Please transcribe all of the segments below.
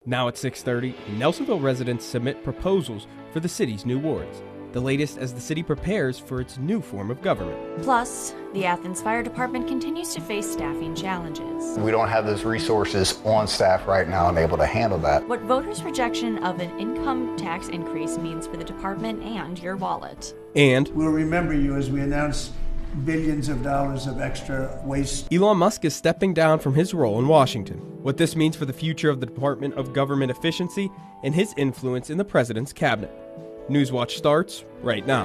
Now at 6:30, Nelsonville residents submit proposals for the city's new wards, the latest as the city prepares for its new form of government. Plus, the Athens Fire Department continues to face staffing challenges. We don't have those resources on staff right now and able to handle that. What voters' rejection of an income tax increase means for the department and your wallet. And we'll remember you as we announce billions of dollars of extra waste. Elon Musk is stepping down from his role in Washington. What this means for the future of the Department of Government Efficiency and his influence in the president's cabinet. Newswatch starts right now.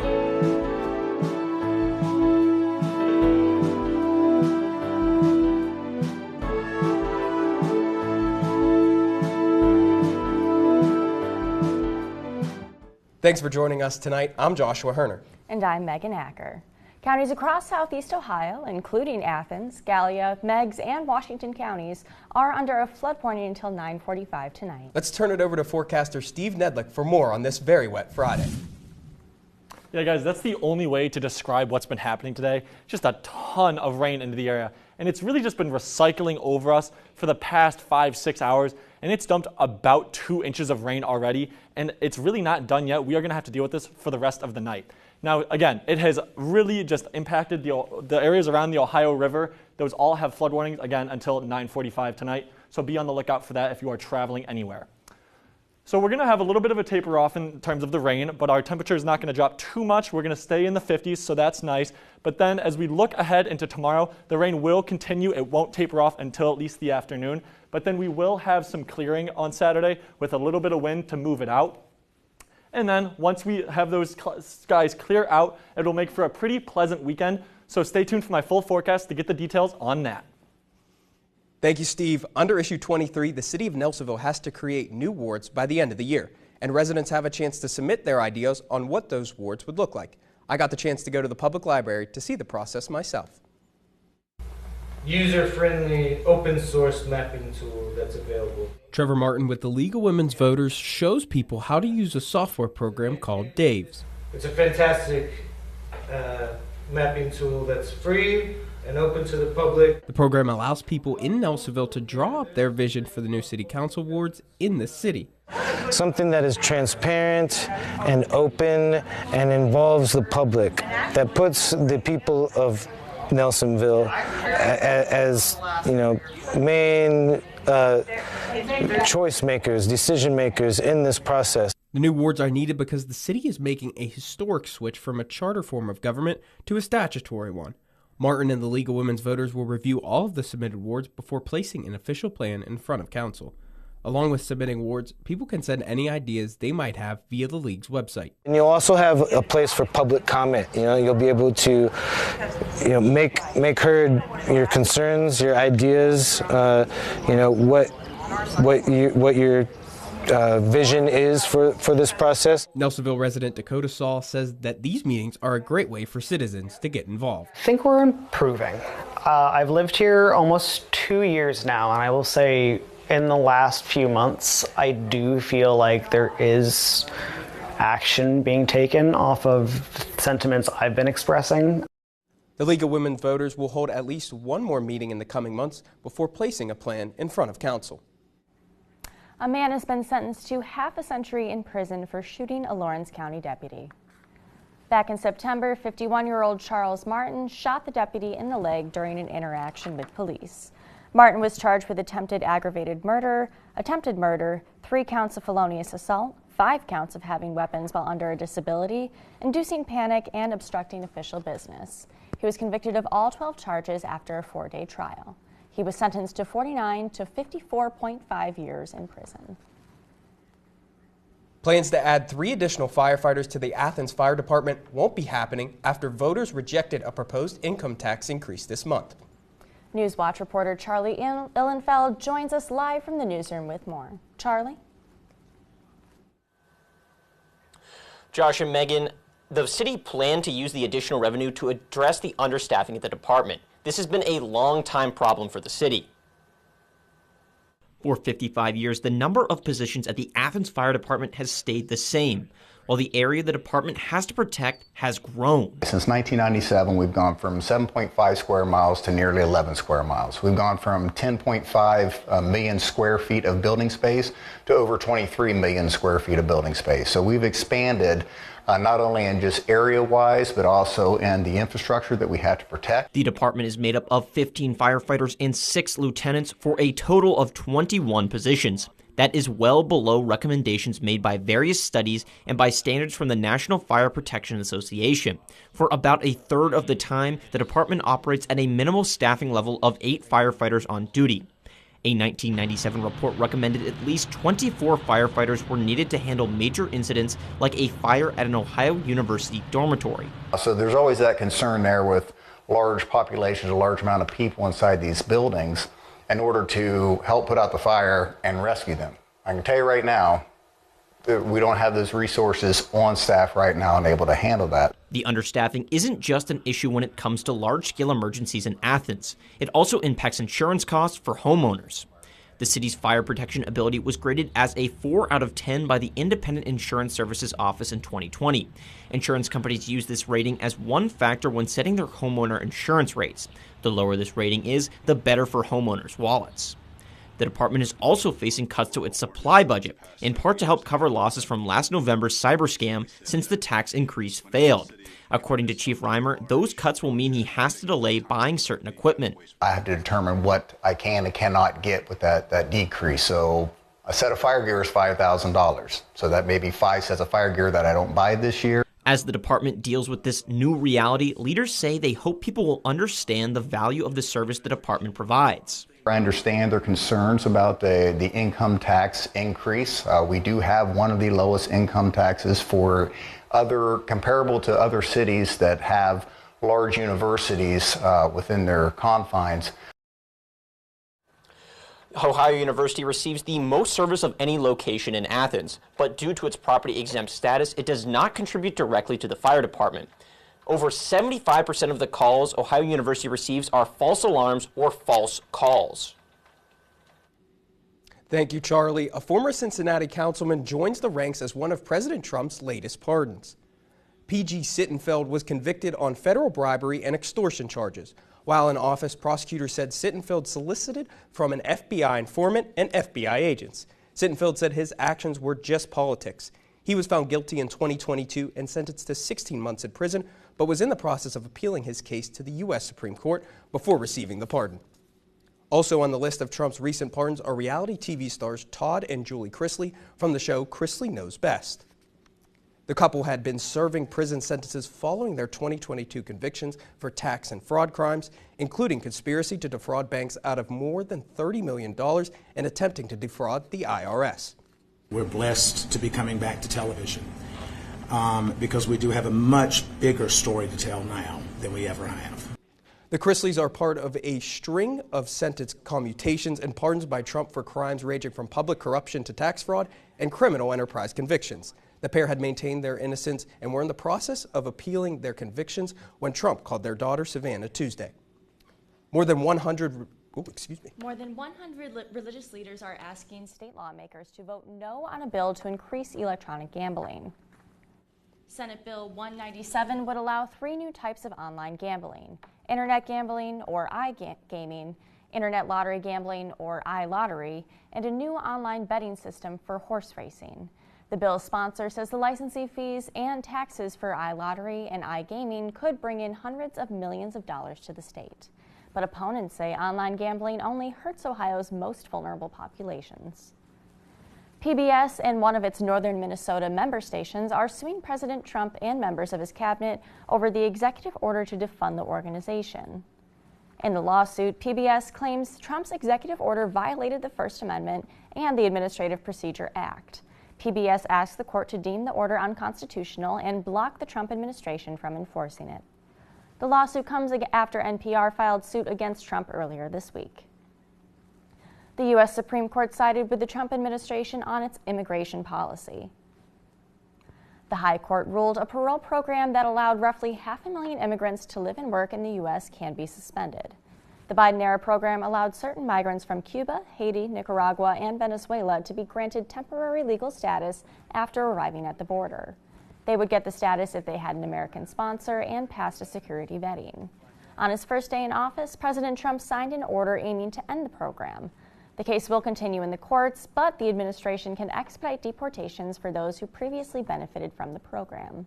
Thanks for joining us tonight. I'm Joshua Herner. And I'm Megan Acker. Counties across southeast Ohio, including Athens, Gallia, Meigs, and Washington counties, are under a flood warning until 9:45 tonight. Let's turn it over to forecaster Steve Nedlick for more on this very wet Friday. Yeah, guys, that's the only way to describe what's been happening today. Just a ton of rain into the area. And it's really just been recycling over us for the past 5-6 hours. And it's dumped about 2 inches of rain already. And it's really not done yet. We are going to have to deal with this for the rest of the night. Now, again, it has really just impacted the areas around the Ohio River. Those all have flood warnings, again, until 9:45 tonight. So be on the lookout for that if you are traveling anywhere. So we're going to have a little bit of a taper off in terms of the rain, but our temperature is not going to drop too much. We're going to stay in the 50s, so that's nice. But then as we look ahead into tomorrow, the rain will continue. It won't taper off until at least the afternoon. But then we will have some clearing on Saturday with a little bit of wind to move it out. And then once we have those skies clear out, it'll make for a pretty pleasant weekend. So stay tuned for my full forecast to get the details on that. Thank you, Steve. Under Issue 23, the City of Nelsonville has to create new wards by the end of the year, and residents have a chance to submit their ideas on what those wards would look like. I got the chance to go to the public library to see the process myself. User-friendly, open-source mapping tool that's available. Trevor Martin with the League of Women's Voters shows people how to use a software program called Dave's. It's a fantastic mapping tool that's free and open to the public. The program allows people in Nelsonville to draw up their vision for the new city council wards in the city. Something that is transparent and open and involves the public, that puts the people of Nelsonville as, main choice makers, decision makers in this process. The new wards are needed because the city is making a historic switch from a charter form of government to a statutory one. Martin and the League of Women's Voters will review all of the submitted wards before placing an official plan in front of council. Along with submitting wards, people can send any ideas they might have via the League's website. And you'll also have a place for public comment. You'll be able to, make heard your concerns, your ideas, what your vision is for this process. Nelsonville resident Dakota Saul says that these meetings are a great way for citizens to get involved. I think we're improving. I've lived here almost 2 years now, and I will say in the last few months, I do feel like there is action being taken off of sentiments I've been expressing. The League of Women's Voters will hold at least one more meeting in the coming months before placing a plan in front of council. A man has been sentenced to half a century in prison for shooting a Lawrence County deputy. Back in September, 51-year-old Charles Martin shot the deputy in the leg during an interaction with police. Martin was charged with attempted aggravated murder, attempted murder, 3 counts of felonious assault, 5 counts of having weapons while under a disability, inducing panic, and obstructing official business. He was convicted of all 12 charges after a 4-day trial. He was sentenced to 49 to 54.5 years in prison. Plans to add 3 additional firefighters to the Athens Fire Department won't be happening after voters rejected a proposed income tax increase this month. Newswatch reporter Charlie Illenfeld joins us live from the newsroom with more. Charlie? Josh and Megan, the city planned to use the additional revenue to address the understaffing at the department. This has been a long-time problem for the city. For 55 years, the number of positions at the Athens Fire Department has stayed the same. while the area the department has to protect has grown. Since 1997, we've gone from 7.5 square miles to nearly 11 square miles. We've gone from 10.5 million square feet of building space to over 23 million square feet of building space. So we've expanded not only in just area-wise, but also in the infrastructure that we have to protect. The department is made up of 15 firefighters and 6 lieutenants for a total of 21 positions. That is well below recommendations made by various studies and by standards from the National Fire Protection Association. For about a third of the time, the department operates at a minimal staffing level of 8 firefighters on duty. A 1997 report recommended at least 24 firefighters were needed to handle major incidents like a fire at an Ohio University dormitory. So there's always that concern there with large populations, a large amount of people inside these buildings in order to help put out the fire and rescue them. I can tell you right now, we don't have those resources on staff right now and able to handle that. The understaffing isn't just an issue when it comes to large-scale emergencies in Athens. It also impacts insurance costs for homeowners. The city's fire protection ability was graded as a 4 out of 10 by the Independent Insurance Services Office in 2020. Insurance companies use this rating as one factor when setting their homeowner insurance rates. The lower this rating is, the better for homeowners' wallets. The department is also facing cuts to its supply budget, in part to help cover losses from last November's cyber scam since the tax increase failed. According to Chief Reimer, those cuts will mean he has to delay buying certain equipment. I have to determine what I can and cannot get with that decrease. So a set of fire gear is $5,000. So that may be 5 sets of fire gear that I don't buy this year. As the department deals with this new reality, leaders say they hope people will understand the value of the service the department provides. I understand their concerns about the income tax increase. We do have one of the lowest income taxes comparable to other cities that have large universities within their confines. Ohio University receives the most service of any location in Athens, but due to its property-exempt status, it does not contribute directly to the fire department. Over 75% of the calls Ohio University receives are false alarms or false calls. Thank you, Charlie. A former Cincinnati councilman joins the ranks as one of President Trump's latest pardons. P.G. Sittenfeld was convicted on federal bribery and extortion charges. While in office, prosecutors said Sittenfeld solicited from an FBI informant and FBI agents. Sittenfeld said his actions were just politics. He was found guilty in 2022 and sentenced to 16 months in prison, but was in the process of appealing his case to the U.S. Supreme Court before receiving the pardon. Also on the list of Trump's recent pardons are reality TV stars Todd and Julie Chrisley from the show Chrisley Knows Best. The couple had been serving prison sentences following their 2022 convictions for tax and fraud crimes, including conspiracy to defraud banks out of more than $30 million and attempting to defraud the IRS. We're blessed to be coming back to television because we do have a much bigger story to tell now than we ever have. The Chrisleys are part of a string of sentence commutations and pardons by Trump for crimes ranging from public corruption to tax fraud and criminal enterprise convictions. The pair had maintained their innocence and were in the process of appealing their convictions when Trump called their daughter Savannah Tuesday. More than 100 religious leaders are asking state lawmakers to vote no on a bill to increase electronic gambling. Senate Bill 197 would allow 3 new types of online gambling: internet gambling or iGaming, internet lottery gambling or iLottery, and a new online betting system for horse racing. The bill's sponsor says the licensing fees and taxes for iLottery and iGaming could bring in hundreds of millions of dollars to the state. But opponents say online gambling only hurts Ohio's most vulnerable populations. PBS and one of its northern Minnesota member stations are suing President Trump and members of his cabinet over the executive order to defund the organization. In the lawsuit, PBS claims Trump's executive order violated the First Amendment and the Administrative Procedure Act. PBS asked the court to deem the order unconstitutional and block the Trump administration from enforcing it. The lawsuit comes after NPR filed suit against Trump earlier this week. The U.S. Supreme Court sided with the Trump administration on its immigration policy. The High Court ruled a parole program that allowed roughly 500,000 immigrants to live and work in the U.S. can be suspended. The Biden-era program allowed certain migrants from Cuba, Haiti, Nicaragua, and Venezuela to be granted temporary legal status after arriving at the border. They would get the status if they had an American sponsor and passed a security vetting. On his first day in office, President Trump signed an order aiming to end the program. The case will continue in the courts, but the administration can expedite deportations for those who previously benefited from the program.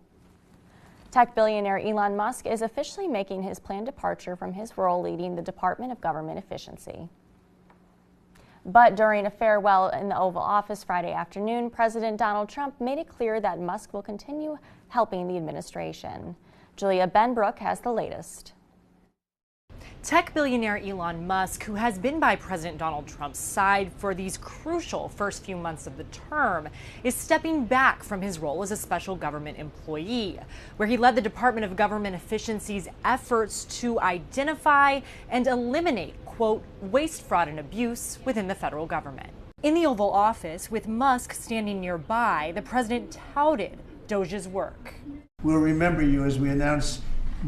Tech billionaire Elon Musk is officially making his planned departure from his role leading the Department of Government Efficiency. But during a farewell in the Oval Office Friday afternoon, President Donald Trump made it clear that Musk will continue helping the administration. Julia Benbrook has the latest. Tech billionaire Elon Musk, who has been by President Donald Trump's side for these crucial first few months of the term, is stepping back from his role as a special government employee, where he led the Department of Government Efficiency's efforts to identify and eliminate, quote, waste, fraud, and abuse within the federal government. In the Oval Office, with Musk standing nearby, the president touted Doge's work. We'll remember you as we announce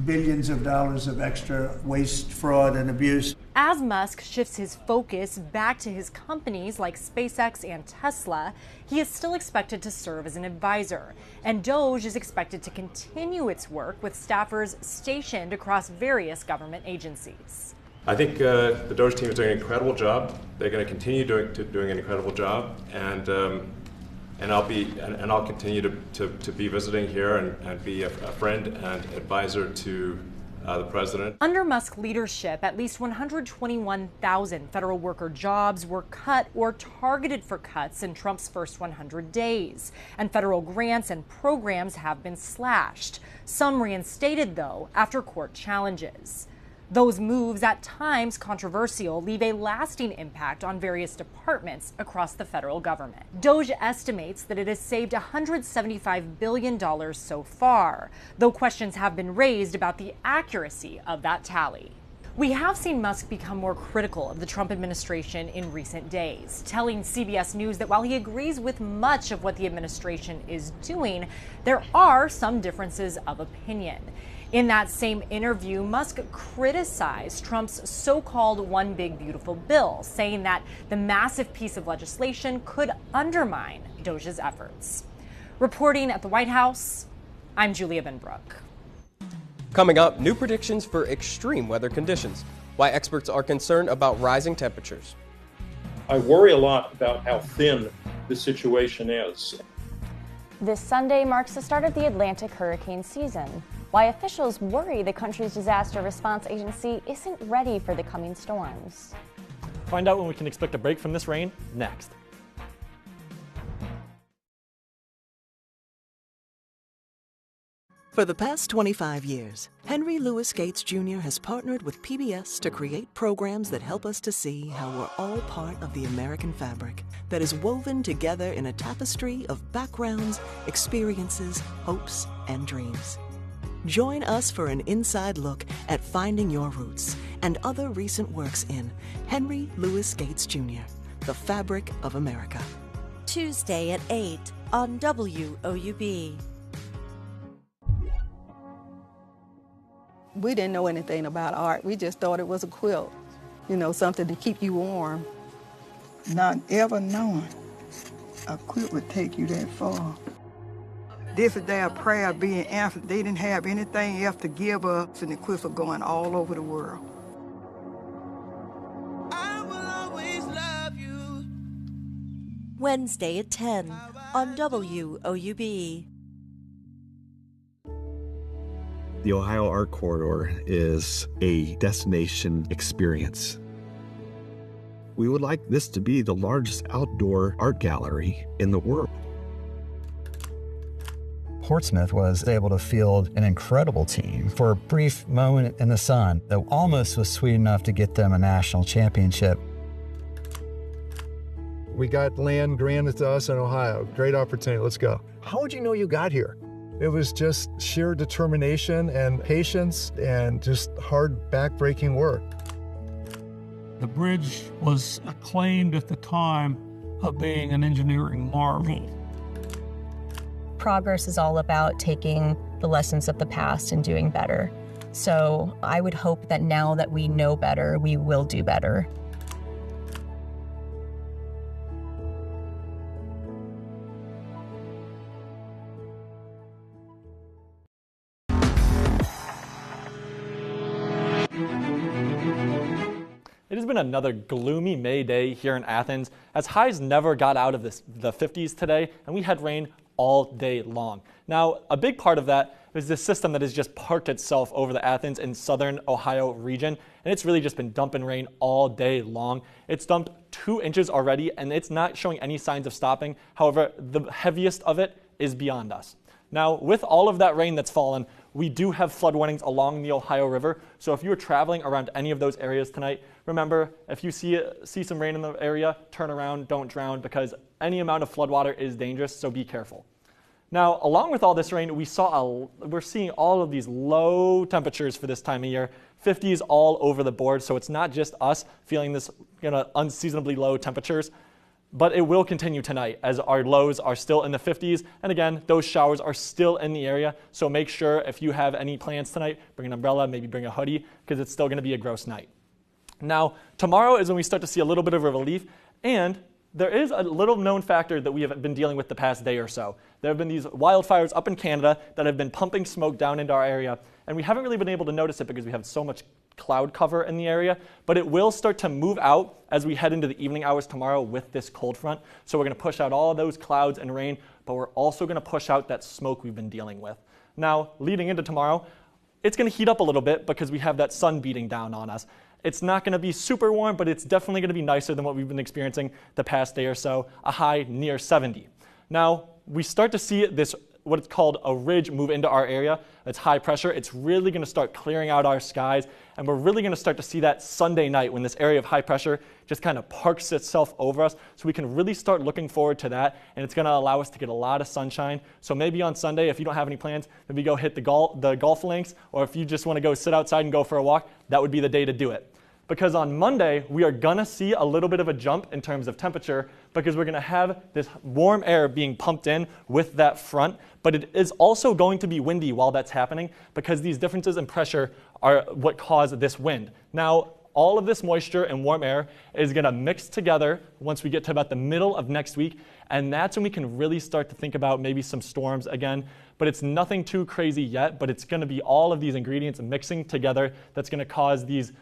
billions of dollars of extra waste, fraud, and abuse. As Musk shifts his focus back to his companies like SpaceX and Tesla, he is still expected to serve as an advisor. And Doge is expected to continue its work with staffers stationed across various government agencies. I think the Doge team is doing an incredible job. They're going to continue doing an incredible job, and I'll continue to be visiting here and be a friend and advisor to the president. Under Musk's leadership, at least 121,000 federal worker jobs were cut or targeted for cuts in Trump's first 100 days, and federal grants and programs have been slashed. Some reinstated, though, after court challenges. Those moves, at times controversial, leave a lasting impact on various departments across the federal government. Doge estimates that it has saved $175 billion so far, though questions have been raised about the accuracy of that tally. We have seen Musk become more critical of the Trump administration in recent days, telling CBS News that while he agrees with much of what the administration is doing, there are some differences of opinion. In that same interview, Musk criticized Trump's so-called One Big Beautiful Bill, saying that the massive piece of legislation could undermine Doge's efforts. Reporting at the White House, I'm Julia Benbrook. Coming up, new predictions for extreme weather conditions, why experts are concerned about rising temperatures. I worry a lot about how thin the situation is. This Sunday marks the start of the Atlantic hurricane season. Why officials worry the country's disaster response agency isn't ready for the coming storms. Find out when we can expect a break from this rain next. For the past 25 years, Henry Louis Gates Jr. has partnered with PBS to create programs that help us to see how we're all part of the American fabric that is woven together in a tapestry of backgrounds, experiences, hopes, and dreams. Join us for an inside look at Finding Your Roots and other recent works in Henry Louis Gates Jr., The Fabric of America. Tuesday at 8 on WOUB. We didn't know anything about art. We just thought it was a quilt, something to keep you warm. Not ever knowing a quilt would take you that far. This is their prayer being answered. They didn't have anything else to give us, and the quilts are going all over the world. I will always love you. Wednesday at 10 on WOUB. The Ohio Art Corridor is a destination experience. We would like this to be the largest outdoor art gallery in the world. Portsmouth was able to field an incredible team for a brief moment in the sun that almost was sweet enough to get them a national championship. We got land granted to us in Ohio. Great opportunity. Let's go. How would you know you got here? It was just sheer determination and patience and just hard, back-breaking work. The bridge was acclaimed at the time of being an engineering marvel. Progress is all about taking the lessons of the past and doing better. So I would hope that now that we know better, we will do better. been another gloomy May day here in Athens, as highs never got out of the 50s today, and we had rain all day long. Now, a big part of that is this system that has just parked itself over the Athens and southern Ohio region, and it's really just been dumping rain all day long. It's dumped 2 inches already, and it's not showing any signs of stopping. However, the heaviest of it is beyond us. Now, with all of that rain that's fallen, we do have flood warnings along the Ohio River. So if you're traveling around any of those areas tonight, remember, if you see some rain in the area, turn around, don't drown, because any amount of floodwater is dangerous, so be careful. Now, along with all this rain, we're seeing all of these low temperatures for this time of year, 50s all over the board. So it's not just us feeling this unseasonably low temperatures, but it will continue tonight as our lows are still in the 50s. And again, those showers are still in the area. So make sure if you have any plans tonight, bring an umbrella, maybe bring a hoodie, because it's still going to be a gross night. Now, tomorrow is when we start to see a little bit of a relief, and there is a little known factor that we have been dealing with the past day or so. There have been these wildfires up in Canada that have been pumping smoke down into our area, and we haven't really been able to notice it because we have so much cloud cover in the area, but it will start to move out as we head into the evening hours tomorrow with this cold front. So we're going to push out all of those clouds and rain, but we're also going to push out that smoke we've been dealing with. Now, leading into tomorrow, it's going to heat up a little bit because we have that sun beating down on us. It's not going to be super warm, but it's definitely going to be nicer than what we've been experiencing the past day or so, a high near 70. Now, we start to see this, what it's called a ridge, move into our area. It's high pressure. It's really going to start clearing out our skies, and we're really going to start to see that Sunday night when this area of high pressure just kind of parks itself over us. So we can really start looking forward to that, and it's going to allow us to get a lot of sunshine. So maybe on Sunday, if you don't have any plans, maybe go hit the golf links, or if you just want to go sit outside and go for a walk, that would be the day to do it. Because on Monday, we are going to see a little bit of a jump in terms of temperature because we're going to have this warm air being pumped in with that front, but it is also going to be windy while that's happening because these differences in pressure are what cause this wind. Now, all of this moisture and warm air is going to mix together once we get to about the middle of next week, and that's when we can really start to think about maybe some storms again. But it's nothing too crazy yet, but it's going to be all of these ingredients mixing together that's going to cause these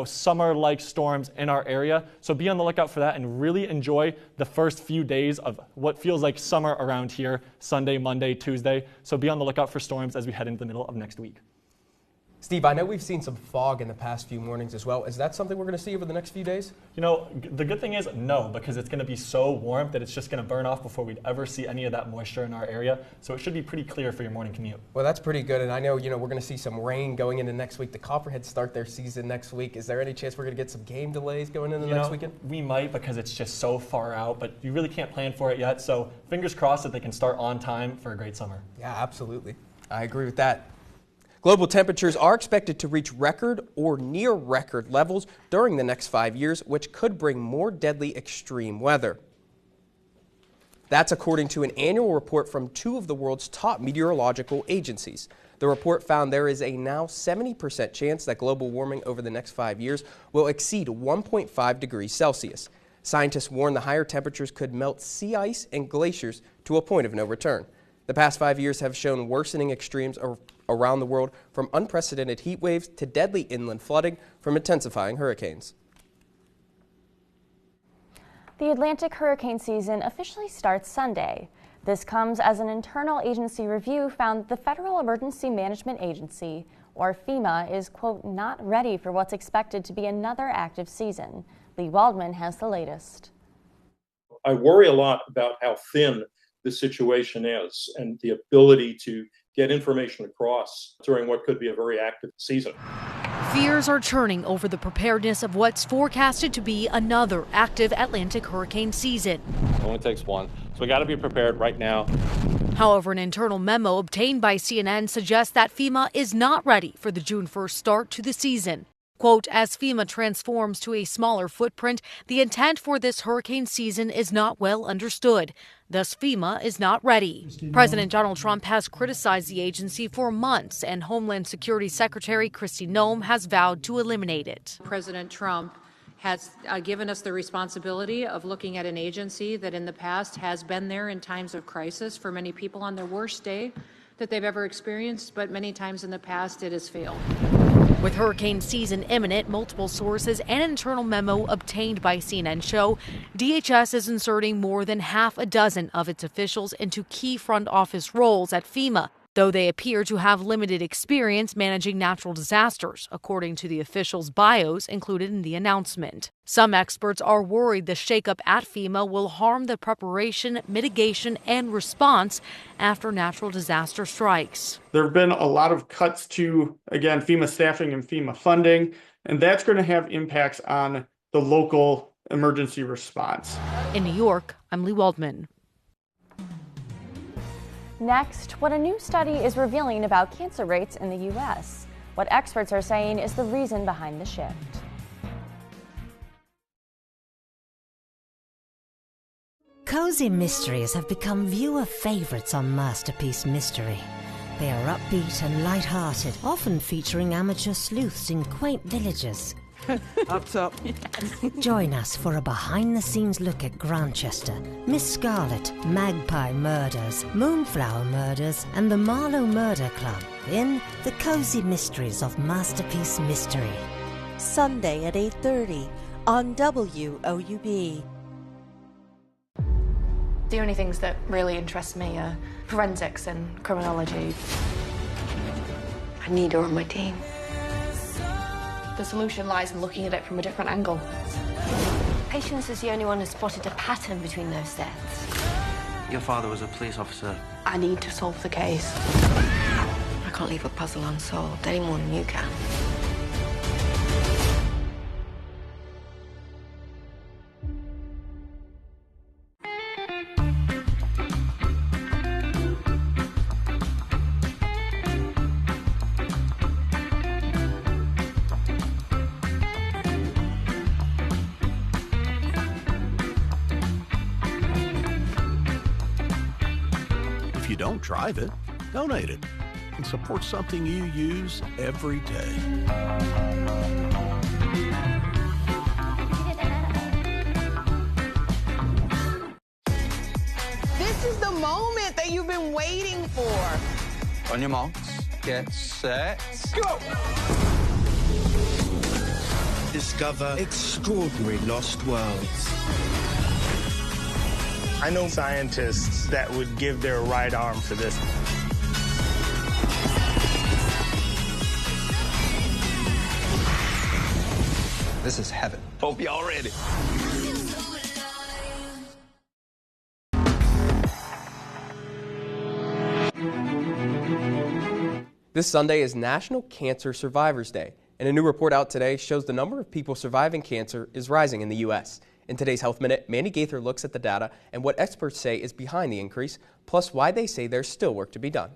summer-like storms in our area. So be on the lookout for that and really enjoy the first few days of what feels like summer around here, Sunday, Monday, Tuesday. So be on the lookout for storms as we head into the middle of next week. Steve, I know we've seen some fog in the past few mornings as well. Is that something we're going to see over the next few days? The good thing is no, because it's going to be so warm that it's just going to burn off before we'd ever see any of that moisture in our area. So it should be pretty clear for your morning commute. Well, that's pretty good. And I know, we're going to see some rain going into next week. The Copperheads start their season next week. Is there any chance we're going to get some game delays going into next weekend? We might, because it's just so far out, but you really can't plan for it yet. So fingers crossed that they can start on time for a great summer. Yeah, absolutely. I agree with that. Global temperatures are expected to reach record or near record levels during the next 5 years, which could bring more deadly extreme weather. That's according to an annual report from 2 of the world's top meteorological agencies. The report found there is a now 70% chance that global warming over the next 5 years will exceed 1.5 degrees Celsius. Scientists warn the higher temperatures could melt sea ice and glaciers to a point of no return. The past 5 years have shown worsening extremes around the world, from unprecedented heat waves to deadly inland flooding from intensifying hurricanes. The Atlantic hurricane season officially starts Sunday. This comes as an internal agency review found the Federal Emergency Management Agency, or FEMA, is, quote, not ready for what's expected to be another active season. Lee Waldman has the latest. I worry a lot about how thin the situation is and the ability to get information across during what could be a very active season. Fears are churning over the preparedness of what's forecasted to be another active Atlantic hurricane season. It only takes one, so we got to be prepared right now. However, an internal memo obtained by CNN suggests that FEMA is not ready for the June 1st start to the season. Quote, as FEMA transforms to a smaller footprint, the intent for this hurricane season is not well understood. Thus, FEMA is not ready. President Donald Trump has criticized the agency for months, and Homeland Security Secretary Kristi Noem has vowed to eliminate it. President Trump has given us the responsibility of looking at an agency that in the past has been there in times of crisis for many people on their worst day, that they've ever experienced, but many times in the past it has failed. With hurricane season imminent, multiple sources and an internal memo obtained by CNN show DHS is inserting more than half a dozen of its officials into key front office roles at FEMA, though they appear to have limited experience managing natural disasters, according to the officials' bios included in the announcement. Some experts are worried the shakeup at FEMA will harm the preparation, mitigation, and response after natural disaster strikes. There have been a lot of cuts to, again, FEMA staffing and FEMA funding, and that's going to have impacts on the local emergency response. In New York, I'm Lee Waldman. Next, what a new study is revealing about cancer rates in the U.S. What experts are saying is the reason behind the shift. Cozy mysteries have become viewer favorites on Masterpiece Mystery. They are upbeat and light-hearted, often featuring amateur sleuths in quaint villages. Up top. Join us for a behind-the-scenes look at Grantchester, Miss Scarlet, Magpie Murders, Moonflower Murders, and the Marlowe Murder Club in The Cozy Mysteries of Masterpiece Mystery. Sunday at 8:30 on WOUB. The only things that really interest me are forensics and criminology. I need her on my team. The solution lies in looking at it from a different angle. Patience is the only one who spotted a pattern between those deaths. Your father was a police officer. I need to solve the case. I can't leave a puzzle unsolved any more than you can. If you don't drive it, donate it and support something you use every day. This is the moment that you've been waiting for. On your marks, get set, go! Discover extraordinary lost worlds. I know scientists that would give their right arm for this. This is heaven. Hope y'all ready. This Sunday is National Cancer Survivors Day, and a new report out today shows the number of people surviving cancer is rising in the U.S. In today's Health Minute, Mandy Gaither looks at the data and what experts say is behind the increase, plus why they say there's still work to be done.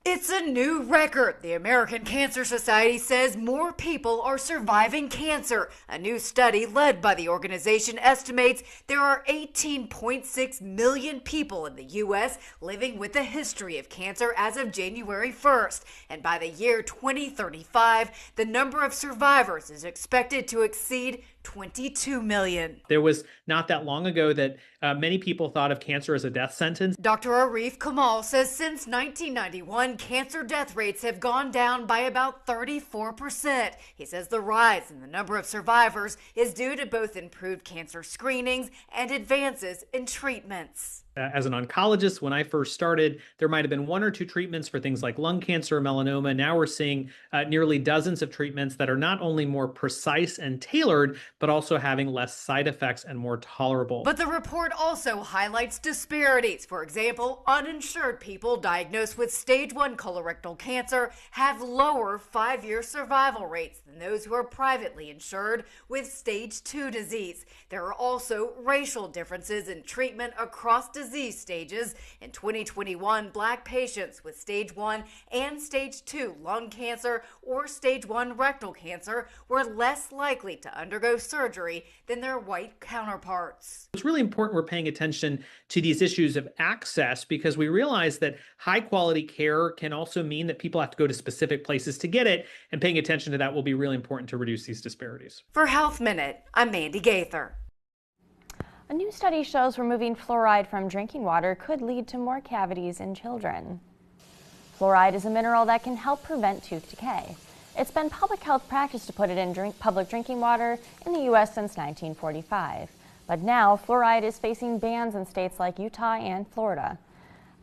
It's a new record. The American Cancer Society says more people are surviving cancer. A new study led by the organization estimates there are 18.6 million people in the U.S. living with a history of cancer as of January 1st. And by the year 2035, the number of survivors is expected to exceed 22 million. There was not that long ago that many people thought of cancer as a death sentence. Dr. Arif Kamal says since 1991, cancer death rates have gone down by about 34%. He says the rise in the number of survivors is due to both improved cancer screenings and advances in treatments. As an oncologist, when I first started, there might have been one or two treatments for things like lung cancer or melanoma. Now we're seeing nearly dozens of treatments that are not only more precise and tailored, but also having less side effects and more tolerable. But the report also highlights disparities. For example, uninsured people diagnosed with stage 1 colorectal cancer have lower 5-year survival rates than those who are privately insured with stage 2 disease. There are also racial differences in treatment across disease stages. In 2021, Black patients with stage 1 and stage 2 lung cancer or stage 1 rectal cancer were less likely to undergo surgery than their white counterparts. It's really important we're paying attention to these issues of access, because we realize that high quality care can also mean that people have to go to specific places to get it, and paying attention to that will be really important to reduce these disparities. For Health Minute, I'm Mandy Gaither. A new study shows removing fluoride from drinking water could lead to more cavities in children. Fluoride is a mineral that can help prevent tooth decay. It's been public health practice to put it in public drinking water in the U.S. since 1945. But now, fluoride is facing bans in states like Utah and Florida.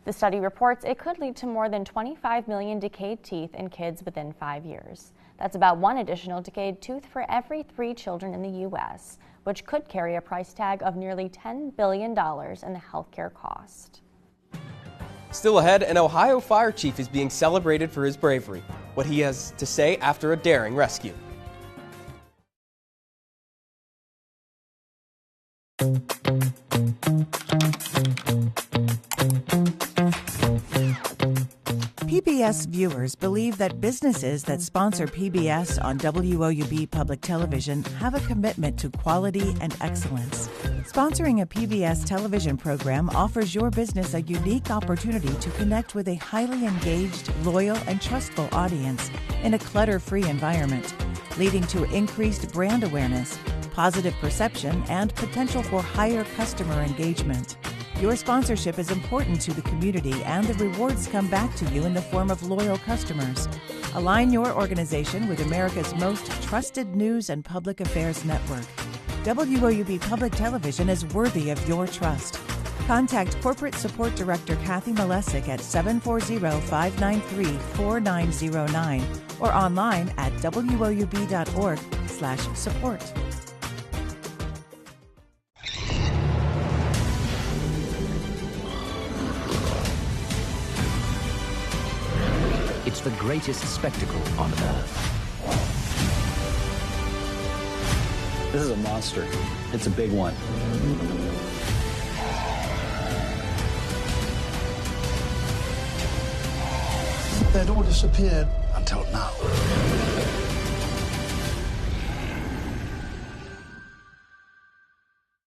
The study reports it could lead to more than 25 million decayed teeth in kids within 5 years. That's about one additional decayed tooth for every 3 children in the U.S., which could carry a price tag of nearly $10 billion in the healthcare cost. Still ahead, an Ohio fire chief is being celebrated for his bravery. What he has to say after a daring rescue. PBS viewers believe that businesses that sponsor PBS on WOUB Public Television have a commitment to quality and excellence. Sponsoring a PBS television program offers your business a unique opportunity to connect with a highly engaged, loyal, and trustful audience in a clutter-free environment, leading to increased brand awareness, positive perception, and potential for higher customer engagement. Your sponsorship is important to the community, and the rewards come back to you in the form of loyal customers. Align your organization with America's most trusted news and public affairs network. WOUB Public Television is worthy of your trust. Contact Corporate Support Director Kathy Malesic at 740-593-4909 or online at woub.org/support. It's the greatest spectacle on Earth. This is a monster. It's a big one. They'd all disappeared until now.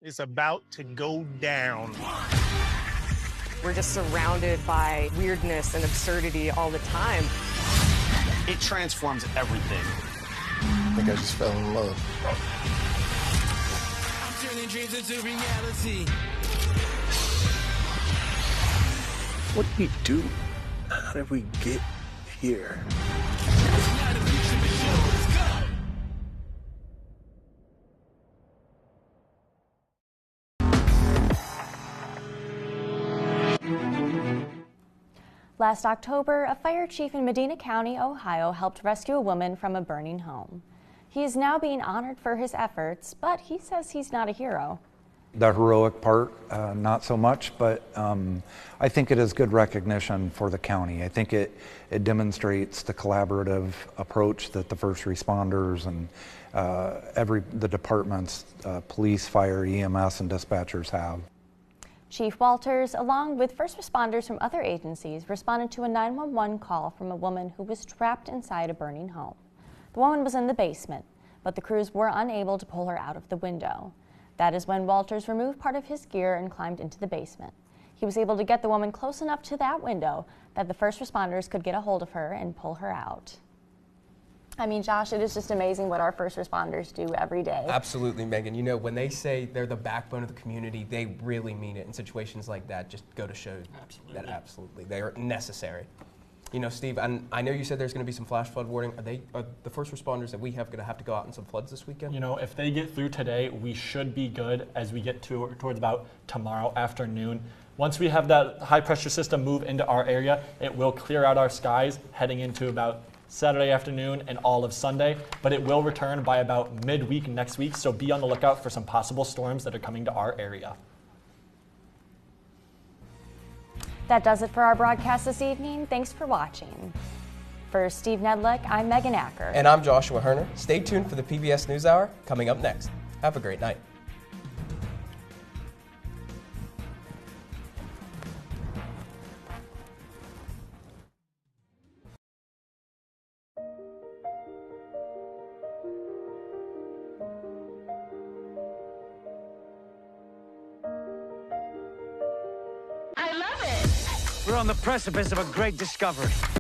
It's about to go down. We're just surrounded by weirdness and absurdity all the time. It transforms everything. I think I just fell in love. I'm turning dreams into reality. What did we do? How did we get here? Last October, a fire chief in Medina County, Ohio, helped rescue a woman from a burning home. He is now being honored for his efforts, but he says he's not a hero. The heroic part, not so much, but I think it is good recognition for the county. I think it demonstrates the collaborative approach that the first responders and the departments, police, fire, EMS, and dispatchers have. Chief Walters, along with first responders from other agencies, responded to a 911 call from a woman who was trapped inside a burning home. The woman was in the basement, but the crews were unable to pull her out of the window. That is when Walters removed part of his gear and climbed into the basement. He was able to get the woman close enough to that window that the first responders could get a hold of her and pull her out. I mean, Josh, it is just amazing what our first responders do every day. Absolutely, Megan. You know, when they say they're the backbone of the community, they really mean it. In situations like that, just go to show that absolutely they are necessary. You know, Steve, I know you said there's going to be some flash flood warning. Are the first responders that we have going to have to go out in some floods this weekend? You know, if they get through today, we should be good as we get towards about tomorrow afternoon. Once we have that high pressure system move into our area, it will clear out our skies heading into about Saturday afternoon and all of Sunday, but it will return by about midweek next week, so be on the lookout for some possible storms that are coming to our area. That does it for our broadcast this evening. Thanks for watching. For Steve Nedlick, I'm Megan Acker. And I'm Joshua Herner. Stay tuned for the PBS NewsHour coming up next. Have a great night. We're on the precipice of a great discovery.